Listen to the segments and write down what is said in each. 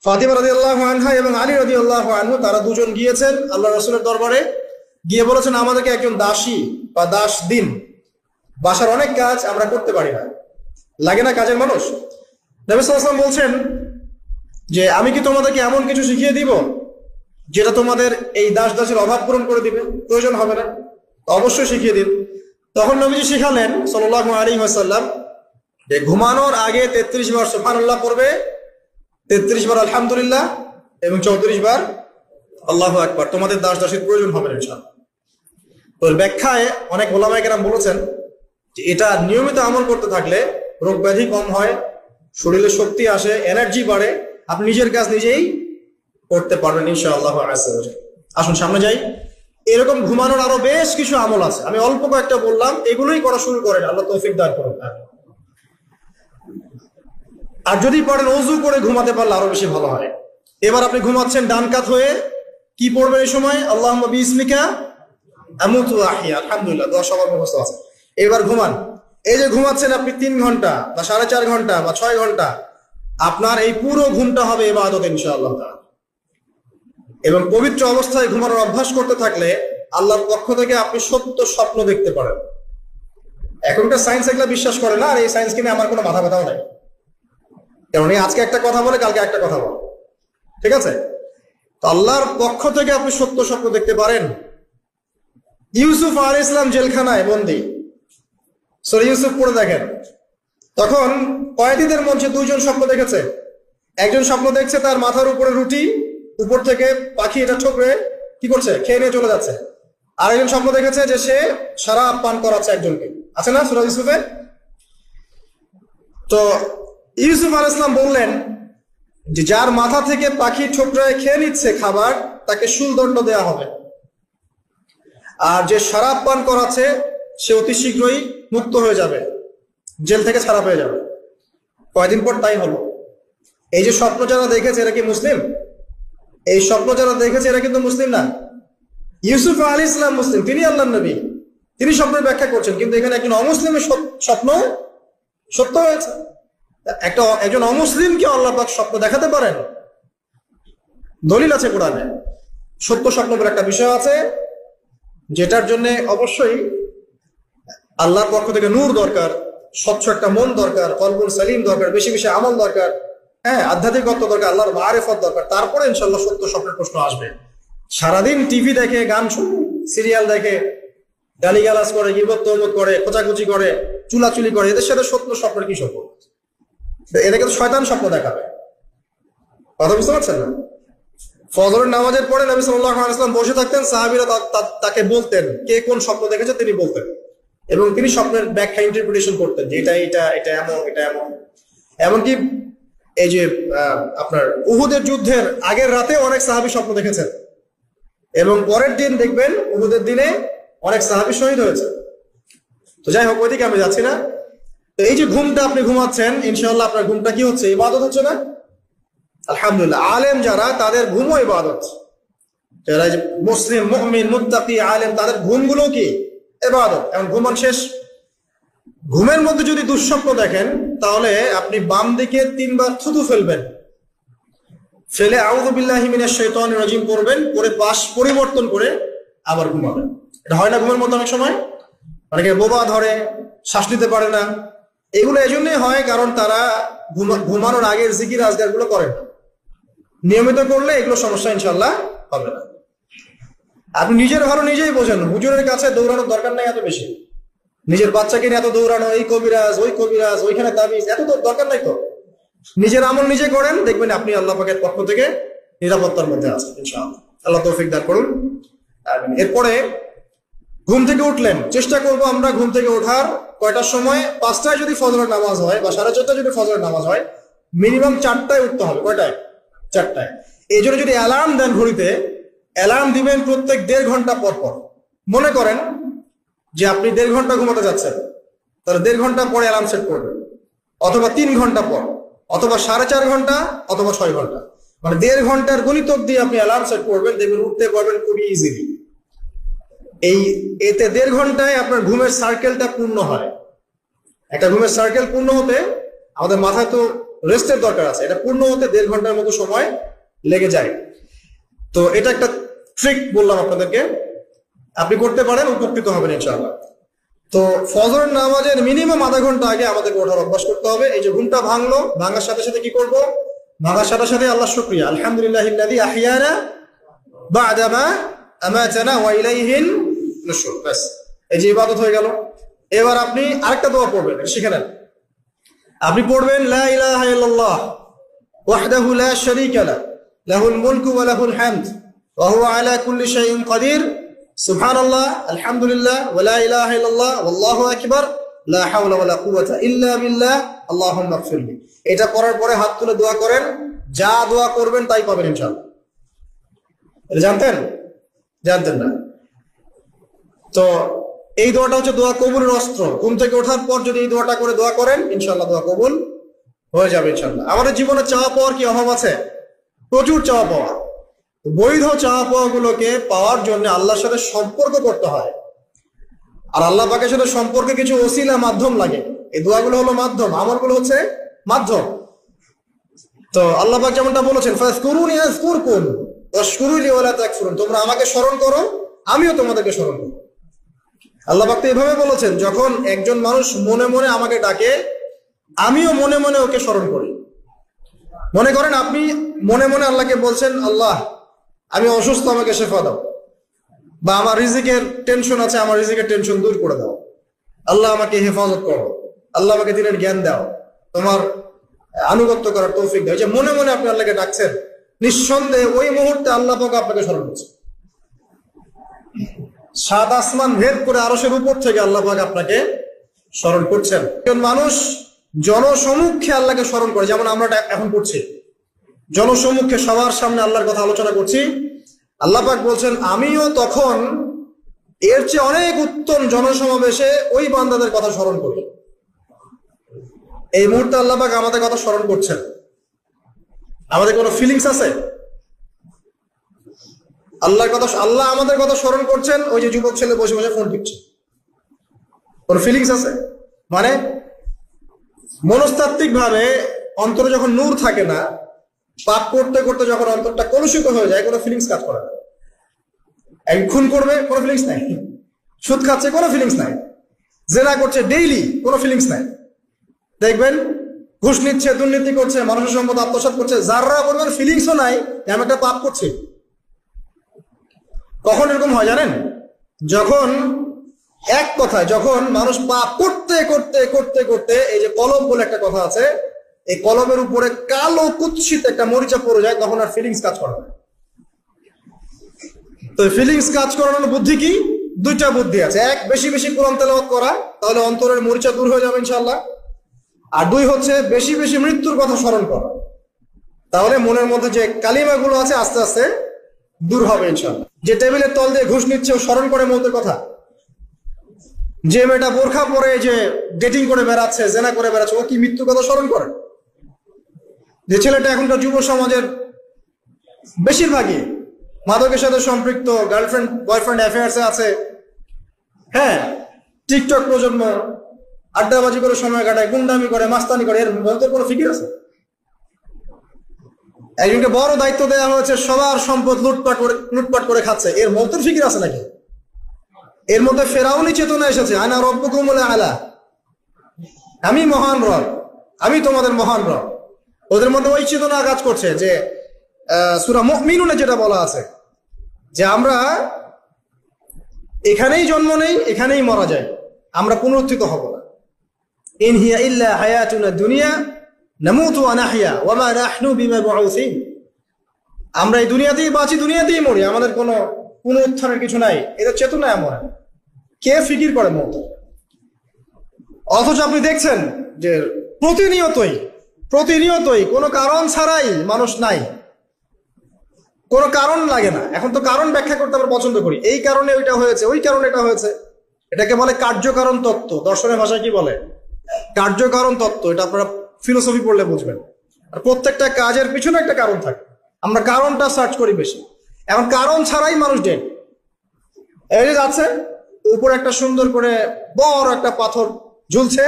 ফাতিমা রাদিয়াল্লাহু আনহা এবং আলী রাদিয়াল্লাহু আনহু তারা দুজন গিয়েছেন আল্লাহ রাসূলের দরবারে, গিয়ে বলেছেন আমাদেরকে একজন দাসী বা দাস দিন, বাসার অনেক কাজ আমরা করতে পারি না, লাগে না কাজের মানুষ। নবী সাল্লাল্লাহু আলাইহি ওয়াসাল্লাম বলছেন যে আমি কি তোমাদেরকে এমন কিছু শিখিয়ে দিব যেটা তোমাদের এই দাস দাসের অভাব পূরণ করে দিবে, প্রয়োজন হবে না? অবশ্যই শিখিয়ে দিন। তখন নবীজি শিখালেন সাল্লাল্লাহু আলাইহি ওয়াসাল্লাম যে ঘুমানোর আগে 33 বার সুবহানাল্লাহ পড়বে, 33 বার আলহামদুলিল্লাহ এবং 34 বার আল্লাহু আকবার। তোমাদের দাস দাসীর প্রয়োজন হবে না ইনশাআল্লাহ। তো ব্যাখ্যায় অনেক ওলামায়ে কেরাম বলেছেন যে এটা নিয়মিত আমল করতে থাকলে রোগ ব্যাধি কম হয়, শরীরে শক্তি আসে, এনার্জি বাড়ে, আপনি নিজের কাজ নিজেই করতে পারবেন ইনশাআল্লাহ। আসুন সামনে যাই। এরকম ঘুমানোর আরো বেশ কিছু আমল আছে, আমি অল্প কয়েকটা বললাম, এগুলোই করা শুরু করেন, আল্লাহ তৌফিক দান করুন। আর যদি পারেন ওযু করে ঘুমাতে পারলে আরো বেশি ভালো হয়। এবার আপনি ঘুমাচ্ছেন ডান কাত হয়ে, কি পড়বেন এই সময়? আল্লাহুম্মা বিইসমিকা আমুতু ওয়া আহইয়া, আলহামদুলিল্লাহ, দোয়া সবার মুখস্থ আছে। এবার ঘুমান। এই যে ঘুমাচ্ছেন আপনি 3 ঘন্টা বা 4.5 ঘন্টা বা 6 ঘন্টা, আপনার এই পুরো ঘুমটা হবে ইবাদত ইনশাআল্লাহ তাআলা। এবং পবিত্র অবস্থায় ঘুমানোর অভ্যাস করতে থাকলে আল্লাহর পক্ষ থেকে আপনি সত্য স্বপ্ন দেখতে পারেন। এখনকার সায়েন্স এগুলা বিশ্বাস করে না, আর এই সায়েন্সকে নিয়ে আমার কোনো মাথা ব্যথাও নাই, কারণ আজকে একটা কথা বলে কালকে একটা কথা বলে, ঠিক আছে? তো আল্লাহর পক্ষ থেকে আপনি সত্য স্বপ্ন দেখতে পারেন। ইউসুফ আলাইহিস সালাম জেলখানায় বন্দী, সূরা ইউসুফ পড়ে দেখেন। তখন কয়েদিদের মধ্যে 2 জন স্বপ্ন দেখেছে। একজন স্বপ্ন দেখছে তার মাথার উপরে রুটি, উপর থেকে পাখি এটা ঠোকরে কি করছে, খেয়ে নিয়ে চলে যাচ্ছে। আর একজন স্বপ্ন দেখেছে যে সে শরাব পান করাচ্ছে একজনকে, আছে না সূরা ইউসুফে? তো ইউসুফ আলাইহিস সালাম বললেন যে যার মাথা থেকে পাখি ঠোকরায় খেয়ে নিচ্ছে খাবার, তাকে শুলদণ্ড দেয়া হবে। আর যে শরাব পান করাচ্ছে সে অতি শীঘ্রই মুক্ত হয়ে যাবে, জেল থেকে ছাড়া পেয়ে যাবে। কয়েকদিন পর তাই হলো। এই যে স্বপ্ন যারা দেখেছে এরা কি মুসলিম? এই স্বপ্ন যারা দেখেছে এরা কিন্তু মুসলিম না। ইউসুফ আলাইহিস সালাম মুসলিম, তিনি আল্লাহর নবী, তিনি স্বপ্নের ব্যাখ্যা করছেন, কিন্তু এখানে একজন অমুসলিমের স্বপ্ন সত্য হয়েছে। একজন অমুসলিমকে আল্লাহ পাক স্বপ্ন দেখাতে পারেন, দলিল আছে কোরআনে। সত্য স্বপ্ন বলে একটা বিষয় আছে, যেটার জন্য অবশ্যই আল্লাহর পক্ষ থেকে নূর দরকার, স্বচ্ছ একটা মন দরকার, কলবুল সালিম দরকার, বেশি বেশি আমল দরকার, হ্যাঁ, আধ্যাত্মিকত্ব দরকার, আল্লাহর মারিফত দরকার। তারপরে ইনশাআল্লাহ সত্য স্বপ্নের প্রশ্ন আসবে। সারাদিন টিভি দেখে, গান শুনে, সিরিয়াল দেখে, গালিগালাজ করে, গীবত তহমত করে, খোঁচাখুচি করে, চুলাচুলি করে, এদের সাথে সত্য স্বপ্নের কি সম্পর্ক? এদেরকে তো শয়তান স্বপ্ন দেখাবে। কথা বুঝতে পারছেন না? ফজরের নামাজের পরে নবী সাল্লাল্লাহু আলাইহি ওয়াসাল্লাম বসে থাকতেন, সাহাবীরা তাকে বলতেন কে কোন স্বপ্ন দেখেছে তিনি বলতেন, এবং তিনি স্বপ্নের ব্যাখ্যা ইন্টারপ্রিটেশন করতেন যে এটা এমন, এটা এমন। এমনকি এই যে আপনার উহুদের যুদ্ধের আগের রাতে অনেক সাহাবী স্বপ্ন দেখেছেন, এবং পরের দিন দেখবেন উহুদের দিনে অনেক সাহাবী শহীদ হয়েছে। তো যাই হোক, ওইদিকে আমি যাচ্ছি না। তো এই যে ঘুমটা আপনি ঘুমাচ্ছেন, ইনশাআল্লাহ আপনার ঘুমটা কি হচ্ছে? ইবাদত হচ্ছে না? আলহামদুলিল্লাহ। আলেম যারা, তাদের ঘুমও ইবাদত। যারা মুসলিম, মুমিন, মুত্তাকি, আলেম, তাদের ঘুমগুলো কি ইবাদত। এখন ঘুমান শেষ, ঘুমের মধ্যে যদি দুঃস্বপ্ন দেখেন তাহলে আপনি বাম দিকে 3 বার থুতু ফেলবেন, ফেলে আউযু বিল্লাহি মিনাশ শাইতানির রাজিম পড়বেন, পরে পাশ পরিবর্তন করে আবার ঘুমাবেন। এটা হয় না ঘুমের মধ্যে অনেক সময়? অনেকে বোবা ধরে, শ্বাস নিতে পারে না। এগুলো এজন্যই হয় কারণ তারা ঘুমানোর আগের জিকির আজকার গুলো করে না। নিয়মিত করলে এগুলো সমস্যা ইনশাআল্লাহ হবে না। আপনি নিজের ভালো নিজেই বোঝেন, হুজুরের কাছে দৌড়ানোর দরকার নাই এত বেশি। নিজের বাচ্চাকে নিয়ে এত দৌড়ানো, এই কবিরাজ, ওই কবিরাজ, ওইখানে তাবিজ, এত তো দরকার নাই। তো নিজের আমল নিজে করেন, দেখবেন আপনি আল্লাহ পাকের পক্ষ থেকে নিরাপত্তার মধ্যে আছেন ইনশাআল্লাহ। আল্লাহ তৌফিক দান করুন। এরপরে ঘুম থেকে উঠলেন, চেষ্টা করব আমরা ঘুম থেকে ওঠার কয়টার সময়? 5টায় যদি ফজরের নামাজ হয় বা 4:30টায় যদি ফজরের নামাজ হয়, মিনিমাম 4টায় উঠতে হবে। কয়টায়? 4টায়। এই জন্য যদি অ্যালার্ম দেন ঘড়িতে, অ্যালার্ম দিবেন প্রত্যেক 1.5 ঘন্টা পর পর। মনে করেন যে আপনি 1.5 ঘন্টা ঘুমাতে যাচ্ছেন, তাহলে 1.5 ঘন্টা পরে অ্যালার্ম সেট করবেন, অথবা 3 ঘন্টা পর, অথবা 4.5 ঘন্টা, অথবা 6 ঘন্টা। মানে 1.5 ঘন্টার গণিতক দিয়ে আপনি অ্যালার্ম সেট করবেন, দেখবেন উঠতে পারবেন খুবই ইজিলি। এতে 1.5 ঘন্টায় আপনার ঘুমের সার্কেলটা পূর্ণ হয়। একটা ঘুমের সার্কেল পূর্ণ হতে আমাদের মাথায় তো রেস্টের দরকার আছে। এটা পূর্ণ হতে 1.5 ঘন্টার মতো সময় লেগে যায়। তো এটা একটা ট্রিক বললাম আপনাদেরকে, আপনি করতে পারেন, উপকৃত হবেন ইনশাআল্লাহ। তো ফজরের নামাজের মিনিমাম আধা ঘন্টা আগে আমাদেরকে ওঠার অভ্যাস করতে হবে। এই যে ঘুমটা ভাঙলো, ভাঙার সাথে সাথে কি করব? ভাঙার সাথে সাথে আল্লাহ শুকরিয়া, আলহামদুলিল্লাহিল্লাযী আহইয়ানা বা'দা মা আমাতানা ওয়া ইলাইহিন নুশুর। বাস, এই যে ইবাদত হয়ে গেল। এবার আপনি আরেকটা দোয়া পড়বেন, শিখে নেন। আপনি পড়বেন লা ইলাহা ইল্লাল্লাহ ওয়াহদাহু লা শারীকা লাহু লাহুল মুলকু ওয়া লাহুল হামদ ওয়া হুয়া আলা কুল্লি শাইইন কাদির সুবহানাল্লাহ আলহামদুলিল্লাহ ওয়া লা ইলাহা ইল্লাল্লাহ ওয়াল্লাহু আকবার লা হাওলা ওয়া লা কুওয়াতা ইল্লা বিল্লাহ আল্লাহুম্মা ইগফিরলি। এটা পড়ার পরে হাত তুলে দোয়া করেন, যা দোয়া করবেন তাই পাবেন ইনশাআল্লাহ। এটা জানতেন না? তো এই দোয়াটা হচ্ছে দোয়া কবুলের অস্ত্র। ঘুম থেকে ওঠার পর যদি এই দোয়াটা করে দোয়া করেন, ইনশাআল্লাহ দোয়া কবুল হয়ে যাবে ইনশাআল্লাহ। আমাদের জীবনে চাওয়া পাওয়ার কি অভাব আছে? প্রচুর চাওয়া পাওয়া। বৈধ চাওয়া পাওয়া গুলোকে পাওয়ার জন্য আল্লাহর সাথে সম্পর্ক করতে হয়, আর আল্লাহ পাকের সাথে সম্পর্কে কিছু ওসিলা মাধ্যম লাগে। এই দোয়াগুলো হলো মাধ্যম, আমলগুলো হচ্ছে মাধ্যম। তো আল্লাহ পাক যেমনটা বলেছেন, ফাযকুরুনি আযকুরকুম ওয়াশকুরুলি ওয়া লা তাকফুরুন, তোমরা আমাকে স্মরণ করো, আমিও তোমাদেরকে স্মরণ করব। আল্লাহ পাক তো এভাবে বলেছেন, যখন একজন মানুষ মনে মনে আমাকে ডাকে, আমিও মনে মনে ওকে স্মরণ করি। মনে করেন আপনি মনে মনে আল্লাহকে বলছেন, আল্লাহ আমি অসুস্থ, আমাকে শেফা দাও, বা আমার রিজিকের টেনশন আছে, আমার রিজিকের টেনশন দূর করে দাও, আল্লাহ আমাকে হেফাজত করো, আল্লাহ আমাকে দিনের জ্ঞান দাও, তোমার আনুগত্য করার তৌফিক দাও। যে মনে মনে আপনি আল্লাহকে ডাকছেন, নিঃসন্দেহে ওই মুহূর্তে আল্লাহ পাক আপনাকে স্মরণ করছে। 7 আসমান ভেদ করে আরশের উপর থেকে আল্লাহ পাক আপনাকে স্মরণ করছেন। মানুষ জনসমুখে আল্লাহকে স্মরণ করে, যেমন আমরা এখন করছি, জনসমুখে সবার সামনে আল্লাহর কথা আলোচনা করছি। আল্লাহ পাক বলছেন, আমিও তখন এর চেয়ে অনেক উত্তম জনসমাবেশে ওই বান্দাদের কথা স্মরণ করি। এই মুহূর্তে আল্লাহ পাক আমাদের কথা স্মরণ করছেন। আমাদের কোনো ফিলিংস আছে? আল্লাহ আমাদের কথা স্মরণ করছেন। ওই যে যুবক ছেলে বসে বসে ফোন টিপছে, কোন ফিলিংস আছে? মানে মনস্তাত্ত্বিক ভাবে অন্তরে যখন নূর থাকে না, পাপ করতে করতে যখন অন্তরটা কলুষিত হয়ে যায়, কোনো ফিলিংস কাজ করে না। খুন করবে, কোনো ফিলিংস নাই। সুদ খাচ্ছে, কোনো ফিলিংস নাই। জেনা করছে ডেইলি, কোনো ফিলিংস নাই। দেখবেন ঘুষ নিচ্ছে, দুর্নীতি করছে, মানুষের সম্পদ আত্মসাৎ করছে, যারা বলবেন ফিলিংসও নাই, আমি একটা পাপ করছি। কখন এরকম হয় জানেন? যখন এক কথায়, যখন মানুষ পাপ করতে করতে করতে করতে, এই যে কলম বলে একটা কথা আছে, এই কলমের উপরে কালো কুৎসিত একটা মরিচা পড়ে যায়, তখন আর ফিলিংস কাজ করে না। তো ফিলিংস কাজ করানোর বুদ্ধি কি? 2টা বুদ্ধি আছে। এক, বেশি বেশি কোরআন তেলাওয়াত করা, তাহলে অন্তরের মরিচা দূর হয়ে যাবে ইনশাআল্লাহ। আর 2 হচ্ছে বেশি বেশি মৃত্যুর কথা স্মরণ করা, তাহলে মনের মধ্যে যে কালিমাগুলো আছে আস্তে আস্তে দূর হবে ইনশাআল্লাহ। যে টেবিলের তল দিয়ে ঘুষ নিচ্ছে, ও স্মরণ করে মৌতের কথা। যে মেয়েটা বোরখা পরে যে ডেটিং করে বেড়াচ্ছে, জেনা করে বেড়াচ্ছে, ও কি মৃত্যুর কথা স্মরণ করে? যে ছেলেটা এখনকার যুব সমাজের বেশিরভাগই মাদকের সাথে সম্পৃক্ত, গার্লফ্রেন্ড বয়ফ্রেন্ড অ্যাফেয়ার্সে আছে, হ্যাঁ, টিকটক প্রজন্ম, আড্ডাবাজি করে সময় কাটায়, গুন্ডামি করে, মাস্তানি করে, এর মধ্যে কোনো ফিকির আছে? একজনকে বড় দায়িত্ব দেওয়া হয়েছে, সবার সম্পদ লুটপাট করে খাচ্ছে, এর মধ্যে ফিকির আছে নাকি? এর মধ্যে ফেরাউনি চেতনা এসেছে, আনা রব্বুকুমুল আলা, আমি মহান রব, আমি তোমাদের মহান রব। ওদের মধ্যে ওই চেতনা কাজ করছে যে সূরা মুমিনুনে যেটা বলা আছে, যে আমরা এখানেই জন্ম নেই, এখানেই মারা যায়, আমরা পুনরুত্থিত হব না। ইন হিয়া ইল্লা হায়াতুনা দুনিয়া নামুতু ওয়া নাহইয়া ওয়া মা নাহনু বিমাবউসিন, আমরা এই দুনিয়াতেই বাঁচি, দুনিয়াতেই মরি, আমাদের কোনো পুনরুত্থানের কিছু নাই। এটা চেতনা এমন, কে ফিকির করে মত? অথচ আপনি দেখছেন যে প্রতিনিয়তই কোনো কারণ ছাড়াই মানুষ নাই, কোনো কারণ লাগে না। এখন তো কারণ ব্যাখ্যা করতে আমরা পছন্দ করি, এই কারণে ওইটা হয়েছে, ওই কারণে এটা হয়েছে। এটাকে বলে কার্যকারণ তত্ত্ব। দর্শনের ভাষায় কি বলে? কার্যকারণ তত্ত্ব। এটা আপনারা ফিলোসফি পড়লে বুঝবেন। আর প্রত্যেকটা কাজের পিছনে একটা কারণ থাকে, আমরা কারণটা সার্চ করি বেশি। এখন কারণ ছাড়াই মানুষ ডেড। এই যে যাচ্ছে, উপরে একটা সুন্দর করে বড় একটা পাথর ঝুলছে,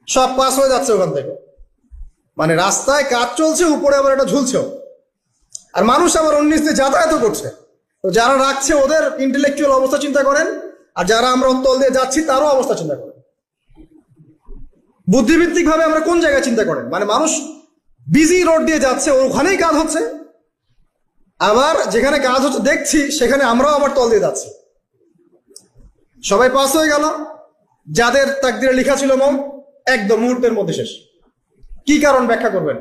সব পাস হয়ে যাচ্ছে ওখান থেকে। মানে রাস্তায় কাজ চলছে, উপরে আবার এটা ঝুলছে, আর মানুষ আবার অন্যের দিয়ে যাতায়াত করছে। তো যারা রাখছে ওদের ইন্টেলেকচুয়াল অবস্থা চিন্তা করেন, আর যারা আমরা তল দিয়ে যাচ্ছি তারও অবস্থা চিন্তা করেন। বুদ্ধিভিত্তিক ভাবে আমরা কোন জায়গায় চিন্তা করেন? মানে মানুষ বিজি রোড দিয়ে যাচ্ছে, ওখানেই কাজ হচ্ছে, আবার যেখানে কাজ হচ্ছে দেখছি সেখানে আমরাও আবার তল দিয়ে যাচ্ছি। সবাই পাস হয়ে গেল, যাদের তাকদিরে লেখা ছিল মৌত একদম মুহূর্তের মধ্যে শেষ। কি কারণ ব্যাখ্যা করবেন?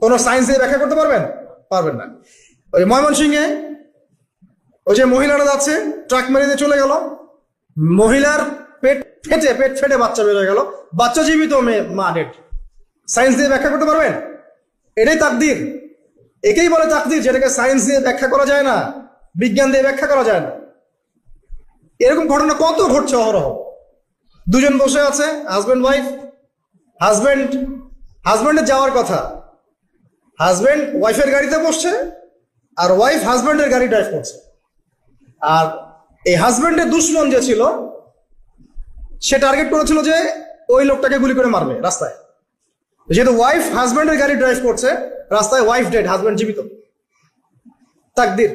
কোন সায়েন্স দিয়ে ব্যাখ্যা করতে পারবেন? পারবেন না। ওই ময়মনসিংহে ওই যে মহিলারা যাচ্ছে, ট্রাক মেরে দিয়ে চলে গেল, মহিলার পেট ফেটে বাচ্চা বের হয়ে গেল, বাচ্চা জীবিত, মেয়ে মা ডেড। সায়েন্স দিয়ে ব্যাখ্যা করতে পারবেন? এটাই তাকদির, একেই বলে তাকদির, যেটাকে সায়েন্স দিয়ে ব্যাখ্যা করা যায় না, বিজ্ঞান দিয়ে ব্যাখ্যা করা যায় না। এরকম ঘটনা কত ঘটছে অহরহ। দুজন বসে আছে, হাজব্যান্ড ওয়াইফ, হাজব্যান্ডের যাওয়ার কথা, হাজব্যান্ড ওয়াইফের গাড়িতে বসছে, আর ওয়াইফ হাজব্যান্ডের গাড়ি ড্রাইভ করছে। আর এই হাজব্যান্ডের দুশ্মন যে ছিল সে টার্গেট করেছিল যে ওই লোকটাকে গুলি করে মারবে রাস্তায়। যেহেতু ওয়াইফ হাজব্যান্ডের গাড়ি ড্রাইভ করছে, রাস্তায় ওয়াইফ ডেড, হাজব্যান্ড জীবিত। তাকদির।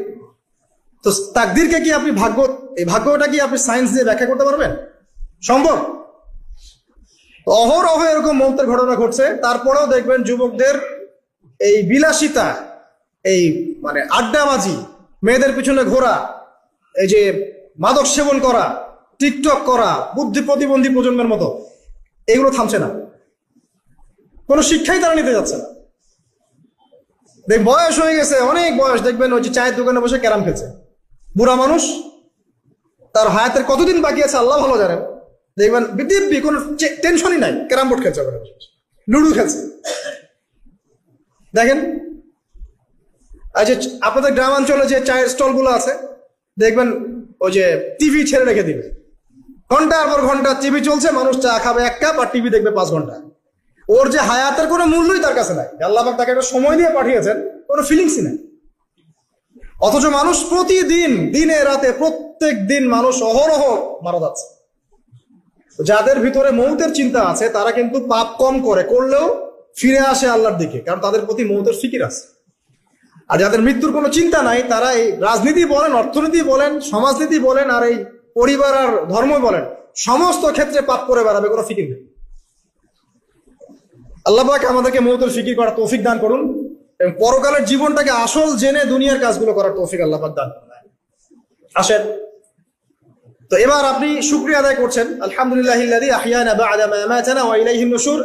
তো তাকদিরকে কি আপনি এই ভাগ্যটা কি আপনি সায়েন্স দিয়ে ব্যাখ্যা করতে পারবেন? সম্ভব? অহরহ এরকম মৌতের ঘটনা ঘটছে। তারপরেও দেখবেন যুবকদের এই বিলাসিতা, এই মানে আড্ডাবাজি, মেয়েদের পিছনে ঘোরা, এই যে মাদক সেবন করা, টিকটক করা, বুদ্ধি প্রতিবন্ধী প্রজন্মের মতো, এগুলো থামছে না। কোনো শিক্ষাই তারা নিতে যাচ্ছে না। বয়স হয়ে গেছে, অনেক বয়স, দেখবেন ওই যে চায়ের দোকানে বসে ক্যারাম খেলছে। বুড়া মানুষ, তার হায়াতের কতদিন বাকি আছে আল্লাহ ভালো জানেন। দেখবেন দিব্যি কোনো টেনশনই নাই, ক্যারাম বোর্ড খেলছে, লুডু খেলছে। দেখেন আর যে আপনাদের গ্রামাঞ্চলে যে চায়ের স্টল গুলো আছে, দেখবেন ওই যে টিভি ছেড়ে রেখে দিবে, ঘন্টার পর ঘন্টা টিভি চলছে, মানুষ চা খাবে 1 কাপ আর টিভি দেখবে 5 ঘন্টা। ওর যে হায়াতের কোনো মূল্যই তার কাছে নাই। আল্লাহ পাক তাকে একটা সময় দিয়ে পাঠিয়েছেন, কোনো ফিলিংসই নাই। অথচ মানুষ প্রতিদিন, দিনে রাতে, প্রত্যেক দিন মানুষ অহরহ মারা যাচ্ছে। যাদের ভিতরে মৌতের চিন্তা আছে তারা কিন্তু পাপ কম করলেও ফিরে আসে আল্লাহর দিকে, কারণ তাদের প্রতি মৌতের ফিকির আছে। আর যাদের মৃত্যুর কোনো চিন্তা নাই, তারা এই রাজনীতি বলেন, অর্থনীতি বলেন, সমাজনীতি বলেন, আর এই পরিবার আর ধর্ম বলেন, সমস্ত ক্ষেত্রে পাপ করে বেড়াবে, কোনো ফিকির নেই। আল্লাহ পাক আমাদেরকে মৌতের ফিকির করার তৌফিক দান করুন, এবং পরকালের জীবনটাকে আসল জেনে দুনিয়ার কাজগুলো করার তৌফিক আল্লাহ পাক দান করুন। আসেন, তো এবার আপনি শুকরিয়া আদায় করছেন, আলহামদুলিল্লাহিল্লাযী আহইয়ানা বা'দা মা আমাতানা ওয়া ইলাইহিন নুশুর।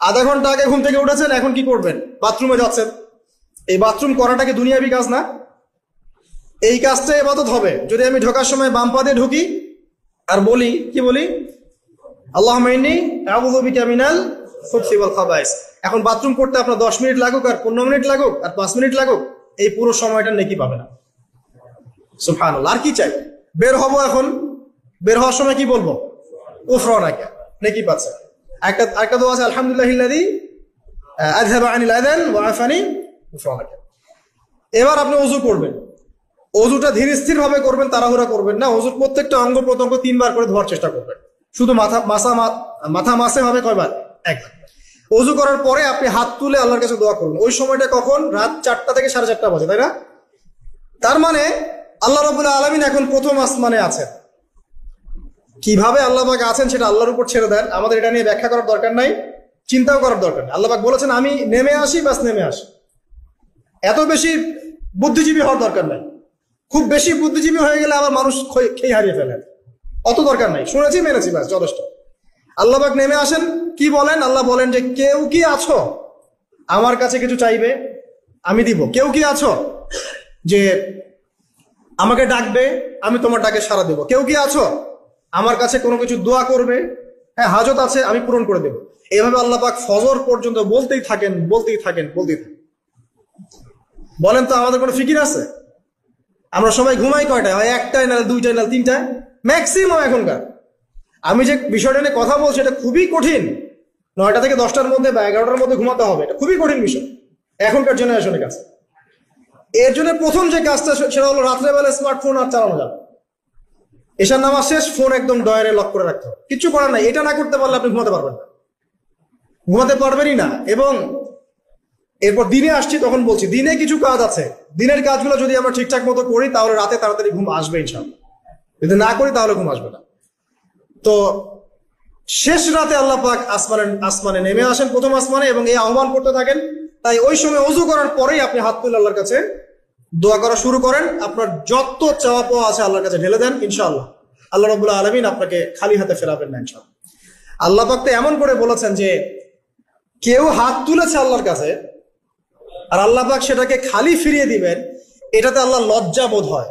আধা ঘন্টা আগে ঘুম থেকে উঠেছেন, এখন কি করবেন? বাথরুমে যাচ্ছেন। এই বাথরুম করাটা কি দুনিয়াবি কাজ না? এই কাজটা ইবাদত হবে যদি আমি ঢোকার সময় বাম পা দিয়ে ঢুকি আর বলি, কি বলি? আল্লাহুম্মা ইন্নী আউযু বিকা মিনাল খুবসি ওয়াল খাবাইস। এখন বাথরুম করতে আপনার 10 মিনিট লাগুক, আর 15 মিনিট লাগুক, আর 5 মিনিট লাগুক, এই পুরো সময়টা নেকি পাবে না। সুবহানাল্লাহ। আর কি চাই? বের হবো, এখন বের হওয়ার সময় কি বলবো? উফরানাকা, নেকি পাচ্ছে। একটা দোয়া আছে, আলহামদুলিল্লাহিল্লাযী আযহাবা আনিল আযান ওয়া আফানি উফরানাকা। এবার আপনি ওযু করবেন। ওযুটা ধীর স্থির ভাবে করবেন, তাড়াহুড়া করবেন না। ওযুর প্রত্যেকটা অঙ্গ প্রত্যঙ্গ 3 বার করে ধোয়ার চেষ্টা করবেন। শুধু মাথা মাসে হবে কয়বার? 1 বার। ওযু করার পরে আপনি হাত তুলে আল্লাহর কাছে দোয়া করবেন। ওই সময়টা কখন? রাত 4টা থেকে 4:30 বাজে, তাই না? তার মানে আল্লাহ রাব্বুল আলামিন এখন প্রথম আসমানে আছেন। কিভাবে আল্লাহ পাক আছেন সেটা আল্লাহর উপর ছেড়ে দেন, আমাদের এটা নিয়ে ব্যাখ্যা করার দরকার নাই, চিন্তাও করার দরকার নেই। আল্লাহ পাক বলেছেন আমি নেমে আসি, বাস নেমে আসি। এত বেশি বুদ্ধিজীবী হওয়ার দরকার নাই। খুব বেশি বুদ্ধিজীবী হয়ে গেলে আবার মানুষ খেয়ে হারিয়ে ফেলে, অত দরকার নাই। শুনেছি, মেনেছি, বাস যথেষ্ট। আল্লাহ পাক নেমে আসেন, কি বলেন? আল্লাহ বলেন যে কেউ কি আছো আমার কাছে কিছু চাইবে, আমি দিব। কেউ কি আছো যে আমাকে ডাকবে, আমি তোমার ডাকে সাড়া দেব। কেউ কি আছো আমার কাছে কোনো কিছু দোয়া করবে, হ্যাঁ হাজত আছে, আমি পূরণ করে দেব। এইভাবে আল্লাহ পাক ফজর পর্যন্ত বলতেই থাকেন। বলেন তো আমাদের কোনো ফিকির আছে? আমরা সবাই ঘুমাই কয়টায়? হয় 1টায়, না 2টায়, না 3টায়, ম্যাক্সিমাম এখনকার। আমি যে বিষয়টা নিয়ে কথা বলছি এটা খুবই কঠিন। 9টা থেকে 10টার মধ্যে বা 11টার মধ্যে ঘুমাতে হবে, এটা খুবই কঠিন বিষয় এখনকার জেনারেশনের কাছে। এর জন্য প্রথম যে কাজটা সেটা হলো রাত্রেবেলা স্মার্টফোন আর চালানো যাবে। এশার নামাজ শেষ, ফোন একদম ডয়ারে লক করে রাখতে হবে। কিছু করার নাই, এটা না করতে পারলে আপনি ঘুমাতে পারবেন না। ঘুমাতে পারবেনই না। এবং এরপর দিনে আসছি, তখন বলছি দিনে কিছু কাজ আছে, দিনের কাজগুলো যদি আমরা ঠিকঠাক মতো করি তাহলে রাতে তাড়াতাড়ি ঘুম আসবে ইনশাআল্লাহ। যদি না করি তাহলে ঘুম আসবে না। তো শেষ রাতে আল্লাহ পাক আসমানে নেমে আসেন, প্রথম আসমানে, এবং এই আহ্বান করতে থাকেন। তাই ওই সময় ওযু করার পরেই আপনি হাত তুলে আল্লাহর কাছে দোয়া করা শুরু করেন। আপনার যত চাওয়া পাওয়া আছে আল্লাহর কাছে ঢেলে দেন, ইনশাআল্লাহ আল্লাহ রাব্বুল আলামিন আপনাকে খালি হাতে ফেরাবেন না ইনশাআল্লাহ। আল্লাহ পাক তো এমন করে বলেছেন যে কেউ হাত তুলেছে আল্লাহর কাছে আর আল্লাহ পাক সেটাকে খালি ফিরিয়ে দিবেন, এটাতে আল্লাহ লজ্জা বোধ হয়।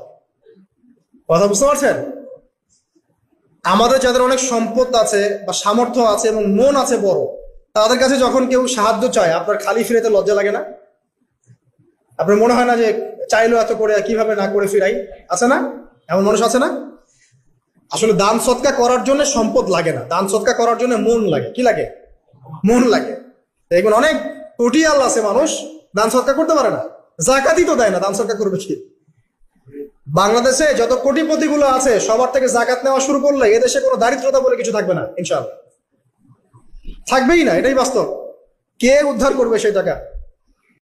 কথা বুঝতে পারছেন? আমাদের যাদের অনেক সম্পদ আছে বা সামর্থ্য আছে এবং মন আছে বড়, তাদের কাছে যখন কেউ সাহায্য চায় আপনার খালি ফিরাতে লজ্জা লাগে না? আপনার মনে হয় না যে চাইলো এত করে কিভাবে না করে ফিরাই? আছে না এমন মানুষ? আছে না? আসলে দান সৎকা করার জন্য সম্পদ লাগে না, দান সৎকা করার জন্য মন লাগে। কি লাগে? মন লাগে। দেখবেন অনেক কোটিয়াল আছে মানুষ, দান সৎকা করতে পারে না, জাকাতই তো দেয় না, দান সৎকা করবে কি? বাংলাদেশে যত কোটিপতি গুলো আছে সবার থেকে জাকাত নেওয়া শুরু করলে এদেশে কোনো দারিদ্রতা বলে কিছু থাকবে না ইনশাআল্লাহ, থাকবেই না। এটাই বাস্তব। কে উদ্ধার করবে সেই টাকা?